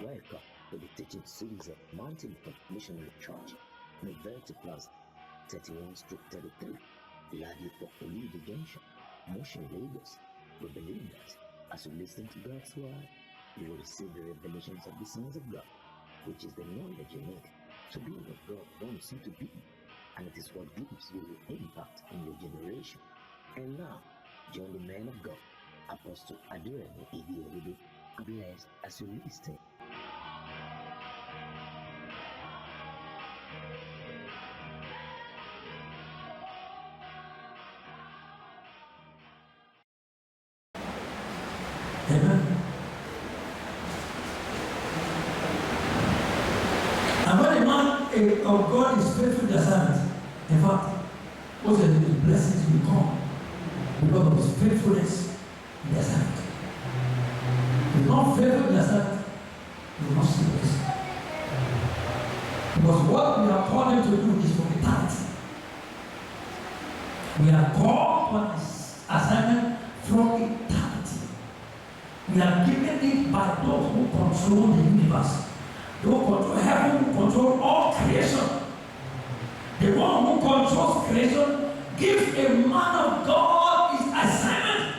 Welcome to the teaching series of Mountain Top Missionary Church, Novelty Plaza, 31 Street 33, Ladipo Olive Junction, Motion, Lagos. We believe that as you listen to God's Word, you will receive the revelations of the sons of God, which is the knowledge you need to be what God wants you to be, and it is what gives you the impact in your generation. And now, join the man of God, Apostle Adorable Ibioribe. Blessed as you listen. Amen. And when a man of God is faithful to the assignment, in fact, most of the blessings will come because of his faithfulness in the assignment. If you're not faithful in the assignment, you will not see blessing. Because what we are called to do is for eternity. We are called for this assignment from eternity. We are given it by those who control the universe. Those who control heaven, who control all creation. The one who controls creation gives a man of God his assignment.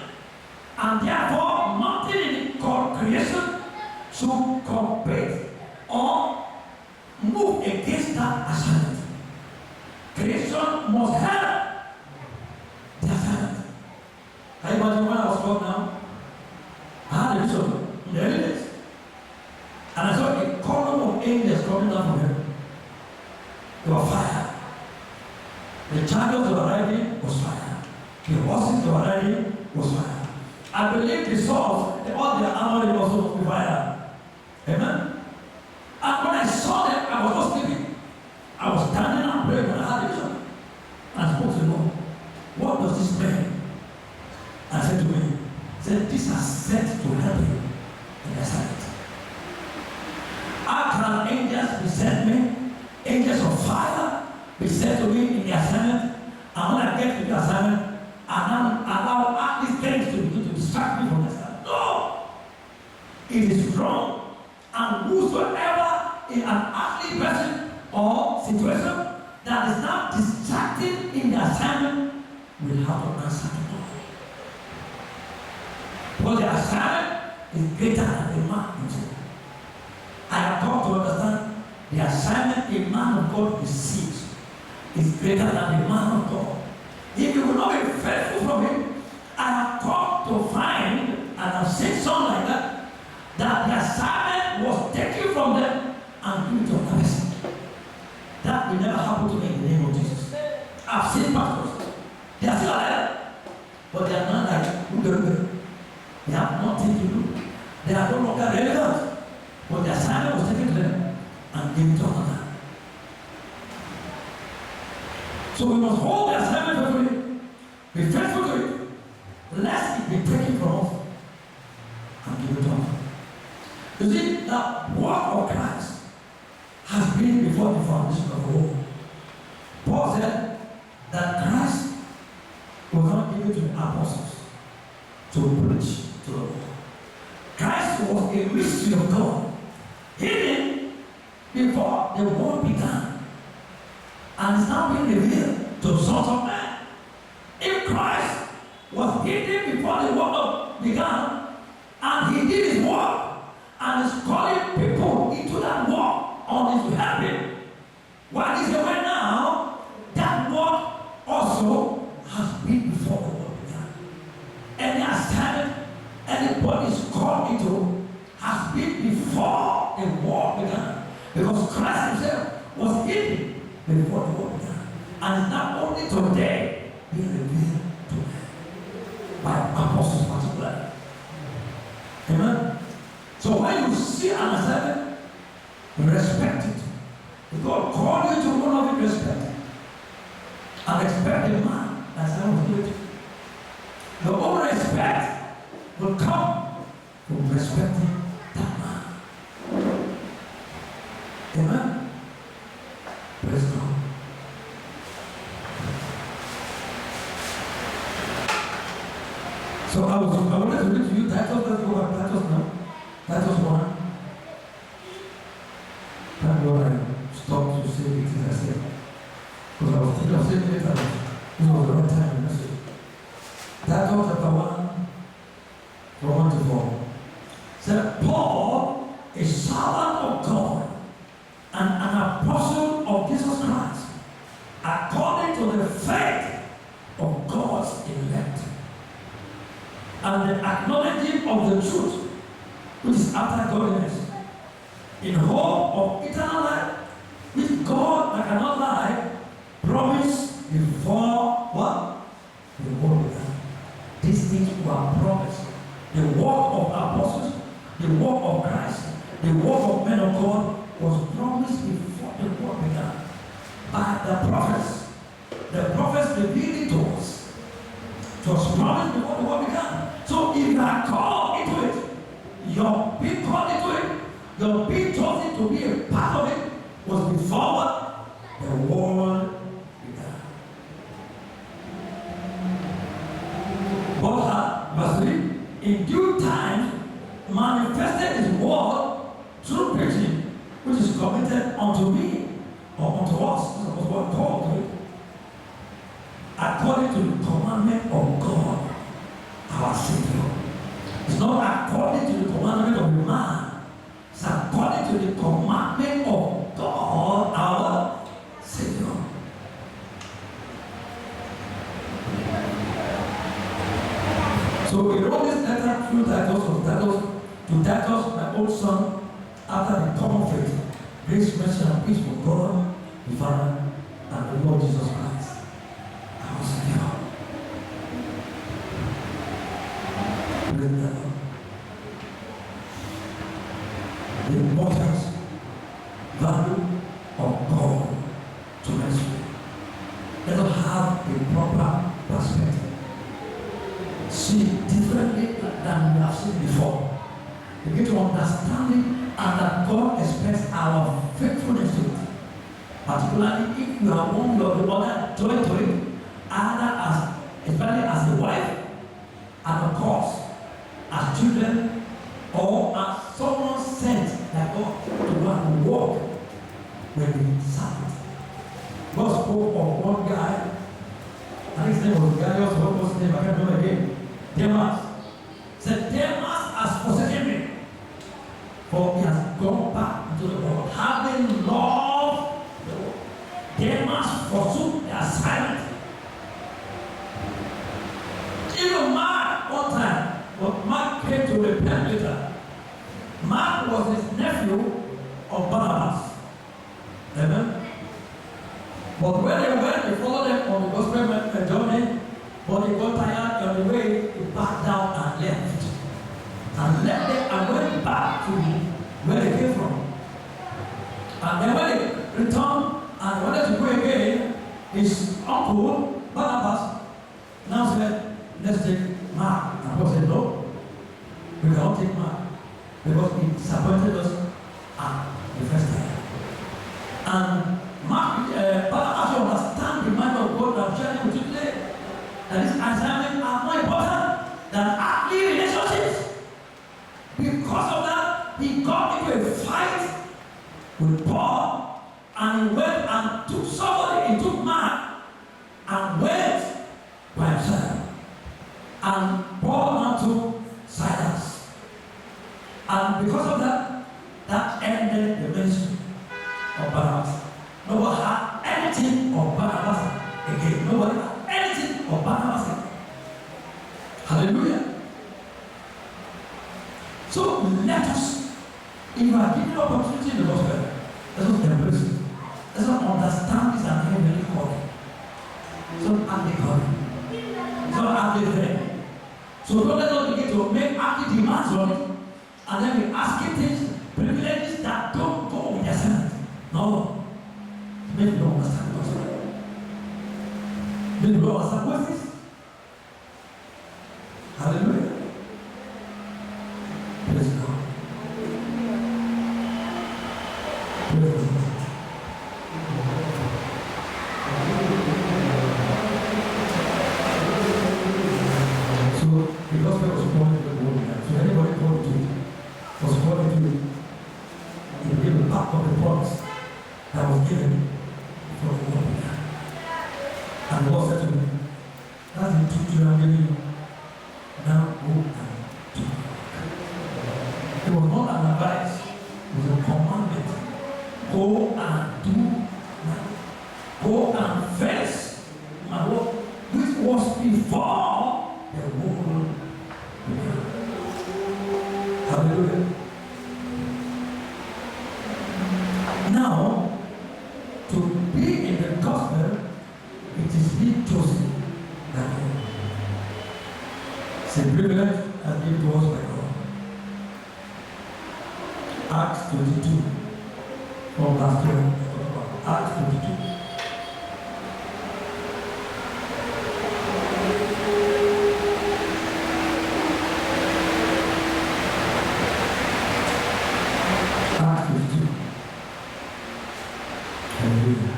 And therefore, nothing in creation should compete or move against that assignment. Creation must have the assignment. Can you imagine when I was born now? I had a vision in the early days. And I saw a column of angels coming down from heaven. They were fire. The chariots they were riding was fire. The horses they were riding was fire. I believe the swords, all their armor also was fire. Amen? And when I saw them, I was not sleeping. I was standing and praying when I had a vision. And I spoke to the Lord. What does this mean? I said to me, this are set to help you in the assignment. How can angels be sent me? Angels of fire be sent to me in the assignment. And when I get to the assignment, and allow all these things to begin to distract me from the assignment. No! It is wrong. And whosoever in an earthly person or situation that is not distracted in the assignment will have to answer to God. Because the assignment is greater than the man himself. I have come to understand the assignment a man of God receives is greater than the man of God. If you will not be faithful from him, I have come to find, and I've seen something like that, that the assignment was taken from them and given to another person. That will never happen to me in the name of Jesus. I've seen pastors. They are still alive, but they are not like Uber. They have nothing to do. They are no longer relevant. But the assignment was taken to them and given to another. So we must hold the assignment faithfully, be faithful to it, lest it be taken from us and given to another. You see, the work of Christ has been before the foundation of the world. Paul said that Christ was not given to the apostles to preach to the world. Christ was a mystery of God, hidden before the world began, and is now being revealed to the sons of men. If Christ was hidden before the world began, and he did his work, and is calling people into that work on his behalf, while he's away now, that work also has been before the world began. Any assignment anybody is called into has been before the war began, because Christ himself was hidden before the war began, and is not only today being revealed to men by apostles particularly. Amen. So when you see an assignment, respect it. If God called you to one of it, respect it, and expect the man that's going to do it. Your own respect will come from respecting that man. Amen. Praise God. So I wanted to read to you Titus. Let's go back to Titus now. Titus 1. according to the faith of God's elect, and the acknowledging of the truth, which is after godliness, in hope of eternal life, which God that cannot lie promised before what? The world began. These things were promised. The work of apostles, the work of Christ, the work of men of God was promised before the world began by the prophets. The prophets revealed it to us. It was promised before the world began. So if you are called into it, you're being called into it, you're being chosen to be a part of it, was before the world began. But verse 3, in due time manifested his word through preaching, which is committed unto me or unto us, this was what called to it, according to the commandment of God, our Savior. It's not according to the commandment of man, it's according to the commandment of God, our Savior. So we wrote this letter through to Titus, my old son, after the common faith, grace, mercy, and peace from God, the Father, and the Lord Jesus Christ, our Savior. Praise the Lord. The importance, value of God to rescue. Let us have a proper perspective. See differently than we have seen before. We get to understand it, and that God expects our faithfulness to it. Particularly if you are one or the other joined to it, either especially as a wife, and of course, as children, or as someone sent like God to go and walk when we served. God spoke of one guy, I think his name was Gaius, what was his name? I can't remember again. Demas. Said, Demas has forsaken me, for he has gone back into the world, having loved the world. Demas forsook the assignment. Even Mark, one time, when Mark came to repent later, Mark was his nephew of Barnabas. Amen. But when they went, they followed them on the gospel journey, but they got tired on the way, he backed down and left. And left them and went back to where they came from. And then when they returned and wanted to go again, his uncle, Barnabas, now said, let's take Mark. And Paul said, no, we cannot take Mark, because he disappointed us at the first time. And Mark, Barnabas understand the mind of God that I'm sharing with you today. That these assignments are more important than earthly relationships. Because of that, he got into a fight with Paul, and he went and took somebody, he took Mark, and went by himself. And Paul now took Silas. And because of that, that ended the ministry of Barnabas. Nobody had anything of Barnabas again. Nobody had anything of Barnabas again. Hallelujah. So let us, if you are given opportunity in the gospel, let us embrace it. Let us understand this and heavenly calling. It's not earthly calling. It's not earthly thing. So don't let us begin to make earthly demands on it, and then we asking things, privileges that don't go with the assignment. No. Maybe you don't understand the gospel. Maybe you don't understand what this is. Hallelujah. Praise God. Praise God. So the gospel was born in the world. So anybody called to it was born into it. He became a part of the promise that was given from the world. And the Lord said to me, for an offense, my Lord, which was before the world began. Hallelujah. Now, to be in the gospel, it is being chosen by God. It's a privilege and given to us by God. Acts 22, from verse 12. Acts 22. Acts 22. Hallelujah.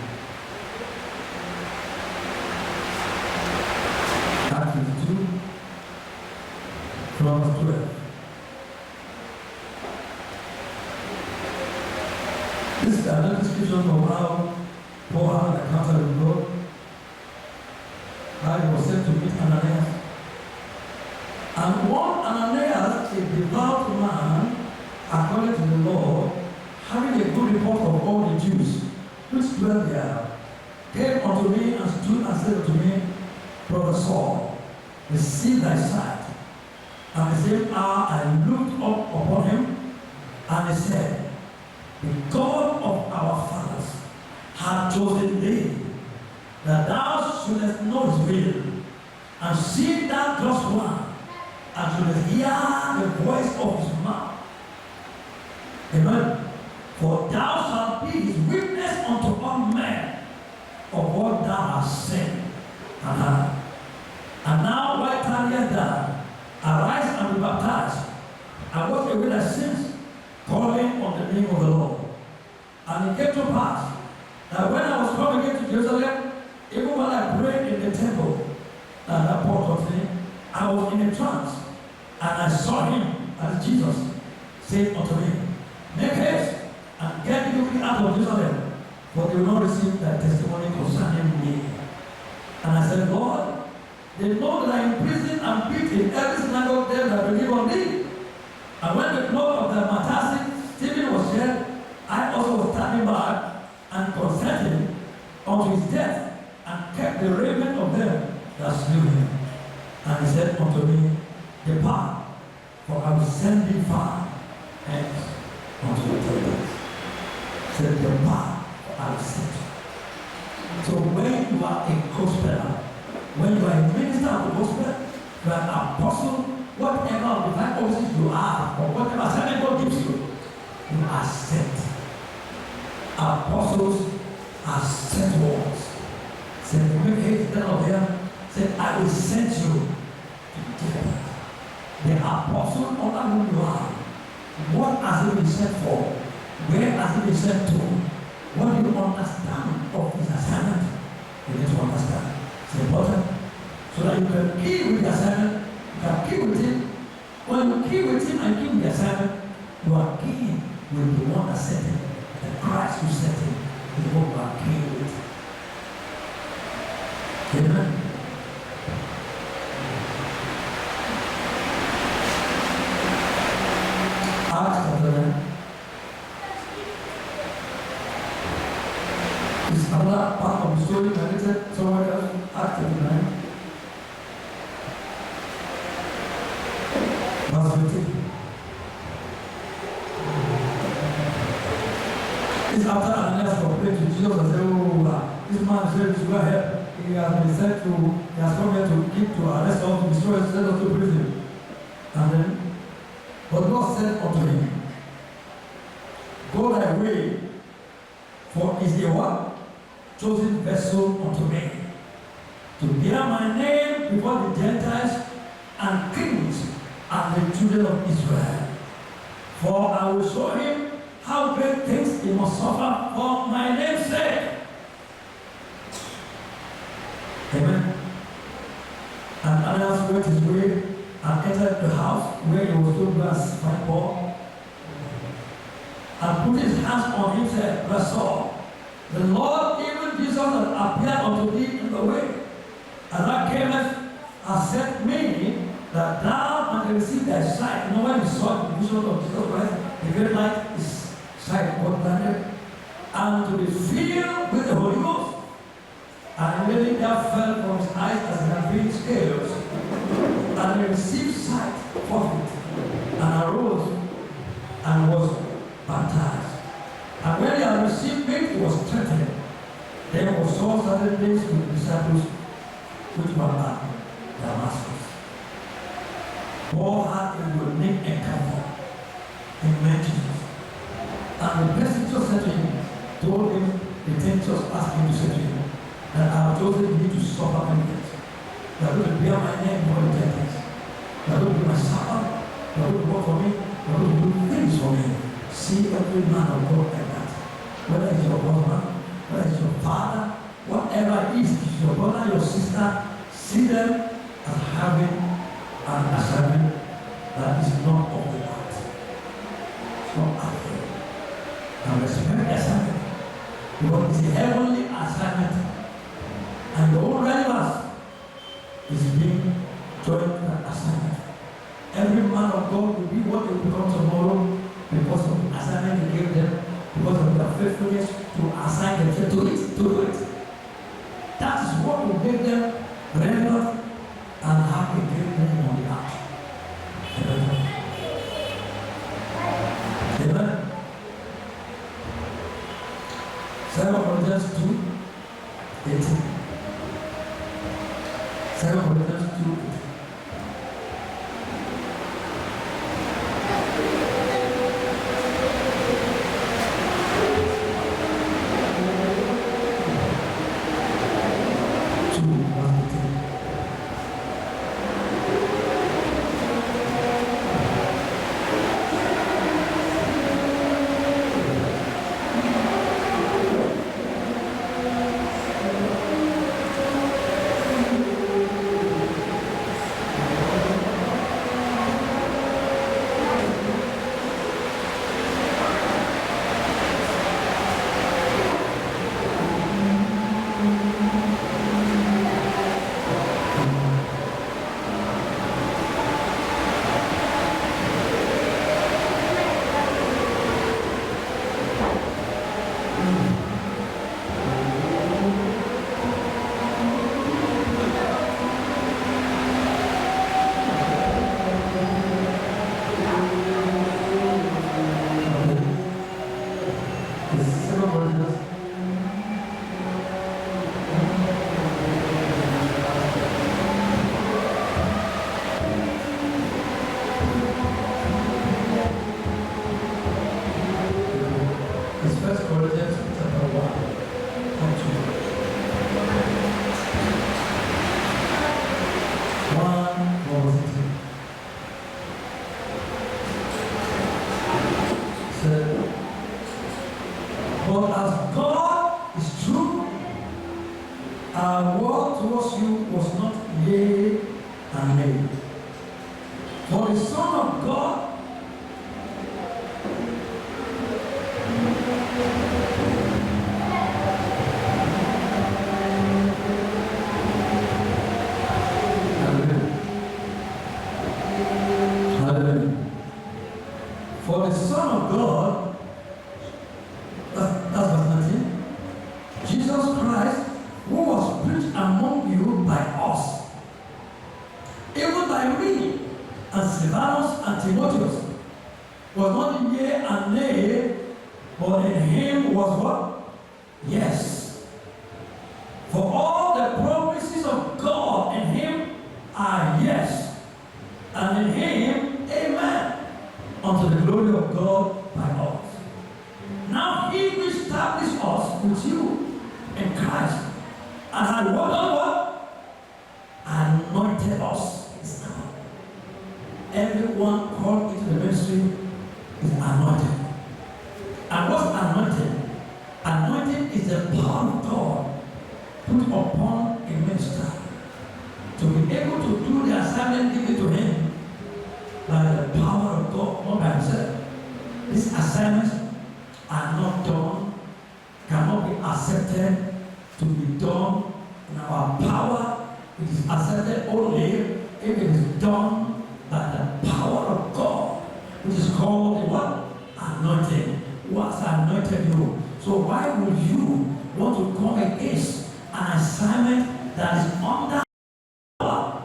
Acts 22, from verse 12. This is another description of how Paul had an encounter with God. How he was sent to meet Ananias. And one Ananias, a devout man, according to the law, having a good report of all the Jews which dwell there, came unto me and stood and said unto me, Brother Saul, receive thy sight. And the same hour I looked up upon him, and he said, the God of our fathers hath chosen thee, that thou shouldest know his will, and see that just one, and shouldest hear the voice of his mouth. Amen. For thou shalt be his witness unto all men of what thou hast seen and heard. And now, why tarriest thou? Arise and be baptized, and wash away thy sins, calling on the name of the Lord. And it came to pass that when I was come again to Jerusalem, even while I prayed in the temple, that Paul taught me, I was in a trance, and I saw him as Jesus said unto me, make haste and get you out of Jerusalem, for they will not receive thy testimony concerning me. And I said, Lord, they know that I am in prison and beat in every synagogue them that believe on thee. And when the blood of the martyrs Stephen was shed, I also was standing back and consented unto his death, and kept the raiment of them that slew him. And he said unto me, depart, for I will send thee far hence unto the Gentiles. He said, depart, for I will send you. So when you are a gospeler, when you are a minister of the gospel, you are an apostle, whatever divine offices you are, or whatever assignment God gives you, you are sent. Apostles are sent ones. Said, make haste down of here. Said, I will send you to the Gentiles. The apostle under whom you are, what has he been sent for? Where has he been sent to? What do you understand of his assignment? You need to understand. It's important. So that you can kill with the assignment, you can kill with him. When you kill with him and kill with the assignment, you are killing with the one that sent him. The Christ who sent him is what you are killing with. Amen. Acts chapter 9 is another part of the story narrated somewhere else. Acts chapter 9, verse 15. It's after Ananias complained to Jesus and said, oh, this man is ready to go ahead. He has been sent to, he has come here to keep, to arrest us, to destroy us, send us to prison. And then, but God said unto him, go thy way, for is the what? Chosen vessel unto me, to bear my name before the Gentiles and kings and the children of Israel. For I will show him how great things he must suffer for my name's sake. Amen. And Ananias went his way and entered the house where he was told to find Paul, and put his hands on him, said, Brother Saul, the Lord, even Jesus, has appeared unto thee in the way, and thou camest, has sent me that thou might receive thy sight. You know, when you saw the vision of Jesus Christ, the very light is sight, what planet, and to be filled with the Holy Ghost. And immediately there fell from his eyes as it had been scales, and he received sight forthwith, and arose and was baptized. And when he had received meat, he was strengthened. Then was Saul certain days with the disciples which were at Damascus. Paul had a unique encounter in Jesus. And the person just said to him, told him the thing just asked him to say to him, that I have chosen you to suffer penitence. You are going to bear my name for repentance. You are going to be my servant. You are going to work for me. You are going to do things for me. See every man of God like that. Whether it's your husband, whether it's your father, whatever it is, if your brother, your sister, see them as having an assignment that is not of the heart. It's not after. And respect the assignment. Because it's a heavenly assignment. And the whole relevance is being joined to that assignment. Every man of God will be what they will become tomorrow because of the assignment he gave them, because of their faithfulness to assign themselves to do it. That is what will make them relevant and have a great name on the earth. Amen. 2 Corinthians 2:18. 2 Corinthians 2:18. But as God is true, our word towards you was not yea and nay. For the Son of God For the Son of God, that's verse 19, Jesus Christ, who was preached among you by us, even by me and Silvanus and Timotheus, was not in yea and nay, but in him was what? Yes. For all the promises of God in him are yes, and in him, amen, unto the glory of God by us. Now he will establish us with you in Christ, and had what on what? Anointed us. Is now. Everyone called into the ministry is anointed. And what's anointed? Anointed is the power of God put upon a minister to be able to do the assignment given to him by the power of God, not by himself. These assignments are not done, cannot be accepted to be done in our power. It is accepted only if it is done by the power of God, which is called the what? Anointing. Who has anointed you? So why would you want to come against an assignment that is under power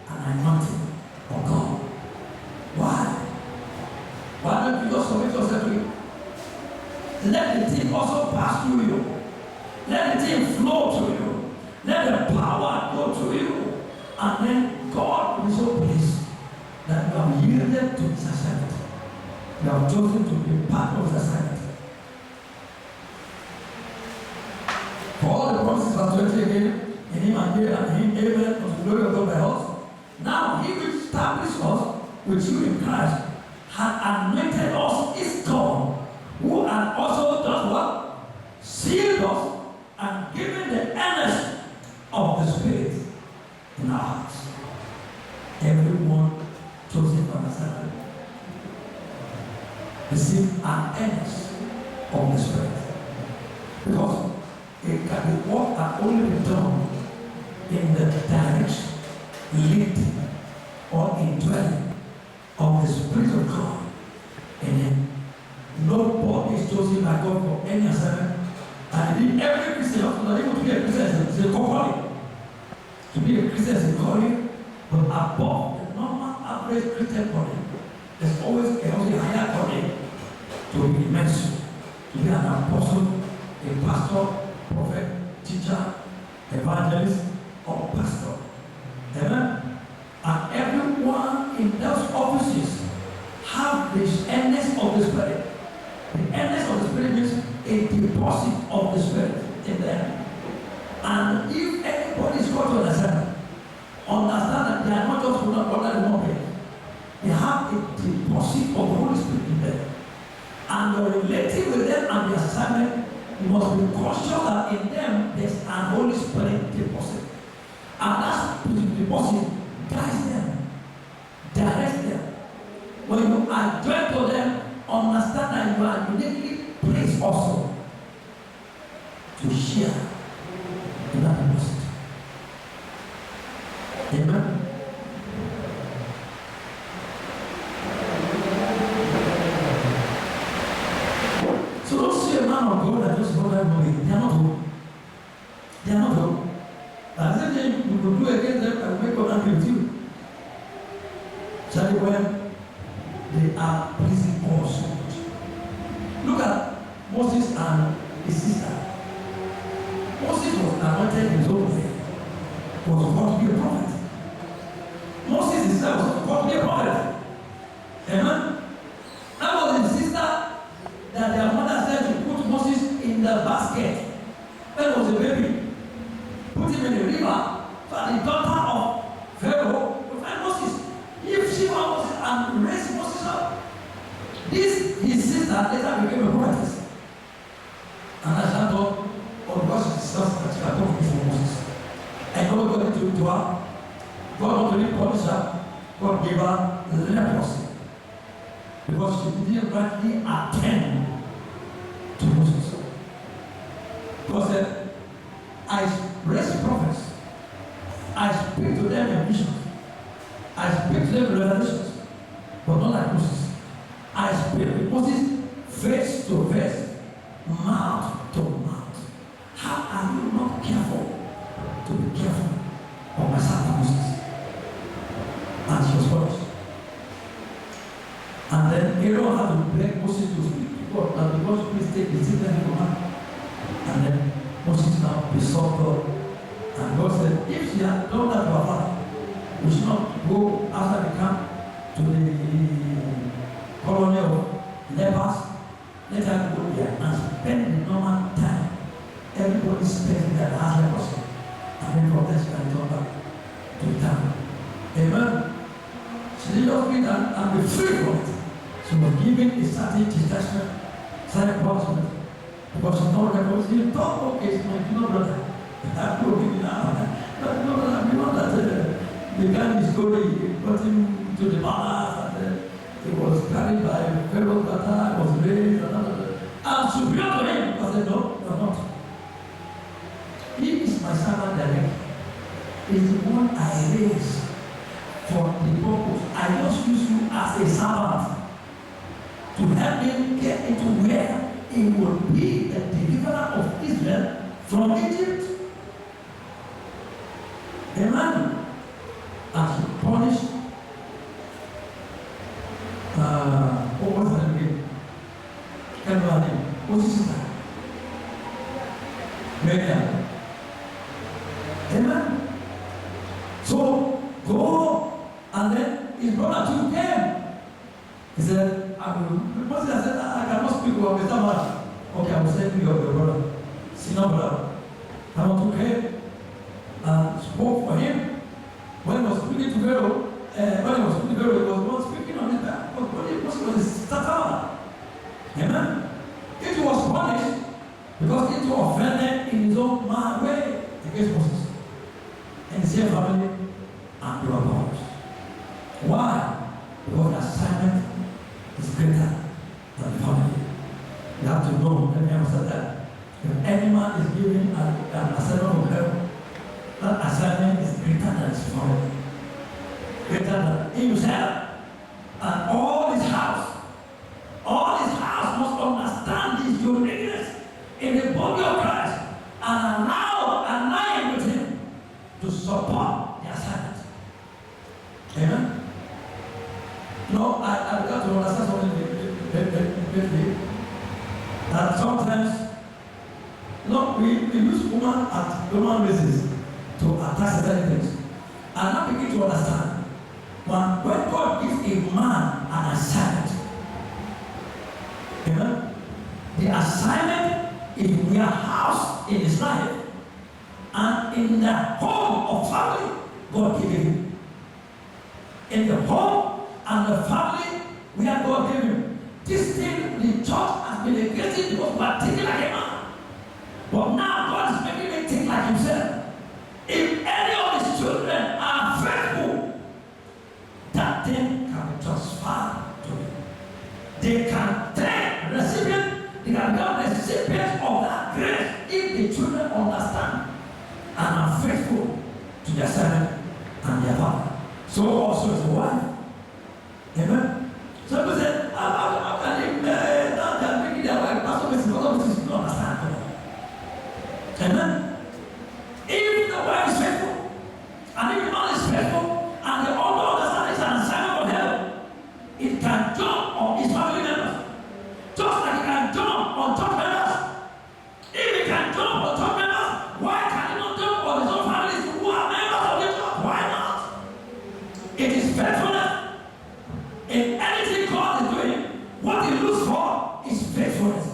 and anointing of God. Why? Why don't you just submit yourself to it? Let the thing also pass through you. Let the thing flow to you. Let the power go to you. And then God will be so pleased that you have yielded to his assignment. You have chosen to be part of his assignment. For all the promises verse 20 again, in him and here and in him, amen, unto the glory of God by us. Now he will establish us with you in Christ, had anointed us is God, who had also done what? Sealed us and given the earnest of the Spirit in our hearts. Everyone chosen from the Sabbath receive an earnest of the Spirit. Because it can be what can only be done in the direction, leading, or indwelling of the Spirit of God in him. Nobody is chosen by God for any assignment. And every Christian, not even to be a Christian, is a calling. To be a Christian is a calling, but above the normal average Christian calling, there's always a higher calling to be mentioned, to be an apostle, a pastor, prophet, teacher, evangelist, or pastor. Amen? And everyone in those offices have this earnest of the Spirit. The earnest of the Spirit means a deposit of the Spirit in them. And if anybody is called to understand that they are not just ordinary mortals. They have a deposit of the Holy Spirit in them. And you're relating with them and the assignment, you must be conscious that in them there's an Holy Spirit deposit. And that deposit guides them, directs them. When you are joined to them, understand that you are uniquely placed also to share in that deposit. Amen. So don't see a man of God that just go that way. They are not wrong. They are not wrong. But the same thing you could do against them and make God angry with you. Charlie, when they are pleasing God so much. Look at Moses and his sister. Moses was anointed in his own way. Was called to be a prophet. Moses himself was called to be a prophet. Amen. That was his sister that their mother said to put Moses in the basket. That was a baby. Put him in the river. So the daughter of Pharaoh to find Moses. If she found Moses and raised Moses up, this his sister later became a prophetess. And as I thought, or because she discussed that she had come before Moses. And God got into it to her. God not only punished her, God gave her leprosy. Because she didn't rightly attend to Moses. God said, I raise prophets. I speak to them in visions. I speak to them in revelations. But not like Moses. I speak with Moses face to face, mouth to mouth. How are you not careful to be careful of my son Moses? And she was punished. And then Aaron had to beg Moses to speak to God that the Lord please take the children from her. And then Moses now besought God. And God said, if she had done that to her father, we should not go after the camp to the colony of lepers. Let her go there and spend the normal time. Everybody spends their last leprosy. And then from there she can return back to the town. Amen. She did not be and be free from it. She was given a certain detachment, certain punishment. Because she know that was in top of case, my brother. I'm looking now. But no, we know that the guy is going, got him to the palace, and he was carried by Pharaoh's daughter, was raised, and superior to him. I said, no, you're not. He is my servant directly. He is the one I raise for the purpose. I just use you as a servant to help him get into where he will be the deliverer of Israel from Egypt. Amen. And he punished, what was the name? What is that? Miriam. Amen. So go, and then his brother too came. He said, Moses said, I cannot speak about Mr. Man. Okay, I will send you your brother. See no brother. I want to came and spoke for him. When he was speaking to Pharaoh, he was not speaking on his back, but when he was started. Amen. It was punished because it was offended in his own mad way against Moses and his same family and their gods. Why? Because the assignment is greater than the family. You have to know, let me emphasize that. If any man is given an assignment of heaven, that assignment is greater than his family, greater than himself and all his house. All his house must understand his uniqueness in the body of Christ and align with him to support the assignment. Amen. No, I got to understand something that sometimes, we use woman at human basis to attack certain things. And now begin to understand when God gives a man an assignment, amen, the assignment is in your house in his life and in the home of family God gave him. In the home and the family where God gave him. This thing the church has been neglected because we are thinking like a man. But now God is making me think like himself. If any of his children are faithful, that thing can be transferred to them. They can take recipient, they can become recipients of that grace if the children understand and are faithful to their servant and their father. So also is the wife. Amen. So people say, how can they now they are making their wife pastor because of don't understand. Amen. If the wife is faithful, and if the man is faithful, and they all don't understand it's an assignment of heaven, it can jump on his family members. Just like it can jump on top members. If it can jump on top members, why can it not jump on his own families who are members of the church? Why not? It is faithfulness. In anything God is doing, what he looks for is faithfulness.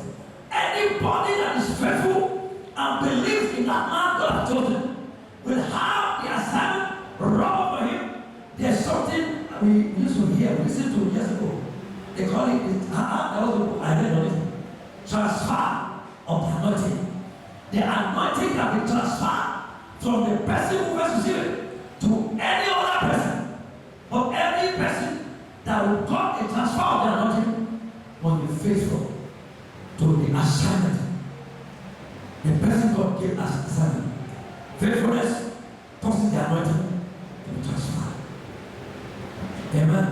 Anybody that is faithful and believes in that man God has chosen will have the assignment rub for him. There's something we used to hear, we listened to years ago. They call it, that was the book I read on it, transfer of the anointing. The anointing can be transferred from the person who first received it to any other person. But every person that will got a transfer of the anointing must be faithful to the assignment. The person God gave us assignment. Faithfulness causes the anointing to be transferred. Amen.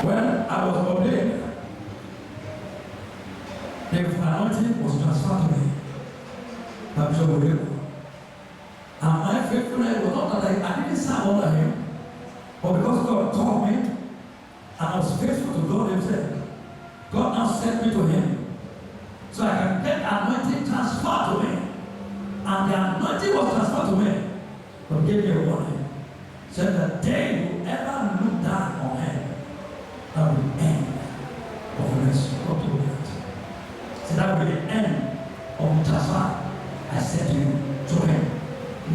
When I was ordained, the anointing was transferred to me by Bishop Odeko. And my faithfulness was not that I didn't serve under him, but because God called me, and I was faithful to God himself, God now sent me to him. So I can get anointing transferred to me. And the anointing was transferred to me. But gave me a warning. Said the day you ever look down on him, that will be the end of the rest of the world. So that will be the end of the transfer. I said to you, to him.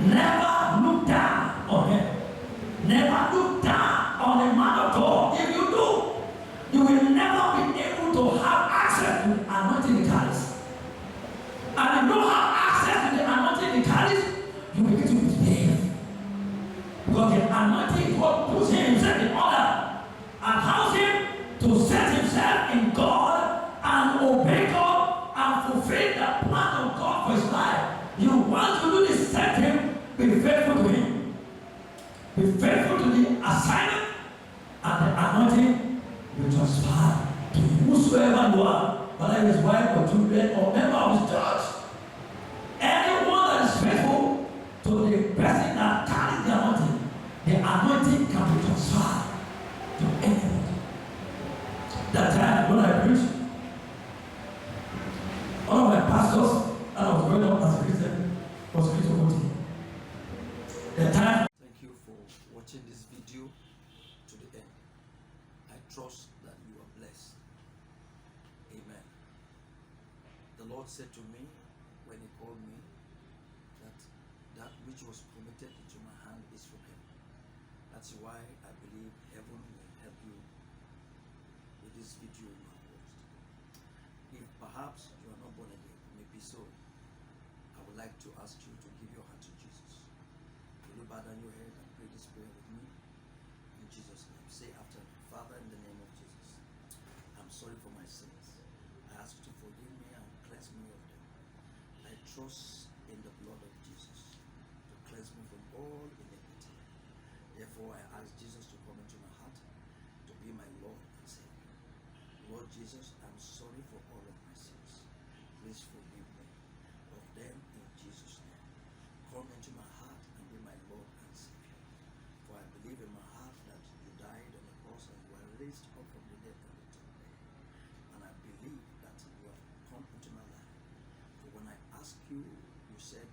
Never look down on him. Never look down on a man of God. If you do, you will never be able to have access to the anointing he carries. And if you don't have access to the anointing he carries, you will get to misbehave. Because the anointing God puts himself in order and allows him to set himself in God and obey God and fulfill the plan of God for his life. You want to do this, set him, be faithful to him. Be faithful to the assignment, and the anointing will transfer to you. Whosoever you are, whether pastor, his wife, or children, or member of his church. Anyone that is faithful to the person that carries the anointing can be transferred to anyone. That time when I preached, one of my pastors, and I was growing up as a Christian, was Christian. The time. Thank you for watching this video to the end. I trust that you are blessed. Amen. The Lord said to me when He called me that which was committed into my hand is from Him. That's why I believe heaven will help you with this video you have watched. If perhaps you are not born again, maybe so, I would like to ask you to give your heart to Jesus. Will you bow down your head and pray this prayer with me? In Jesus' name. Say after me. Father, in the name of Jesus, I'm sorry for my sins. I ask you to forgive me and cleanse me of them. I trust in the blood of Jesus to cleanse me from all iniquity. Therefore, I ask Jesus to come into my heart to be my Lord and Savior. Lord Jesus, I'm sorry for all of my sins. Please forgive me of them in Jesus' name. Come into my heart and be my Lord and Savior. For I believe in my heart that you died on the cross and you were raised up from the dead on the third day. And I believe that you have come into my life. For when I ask you, you said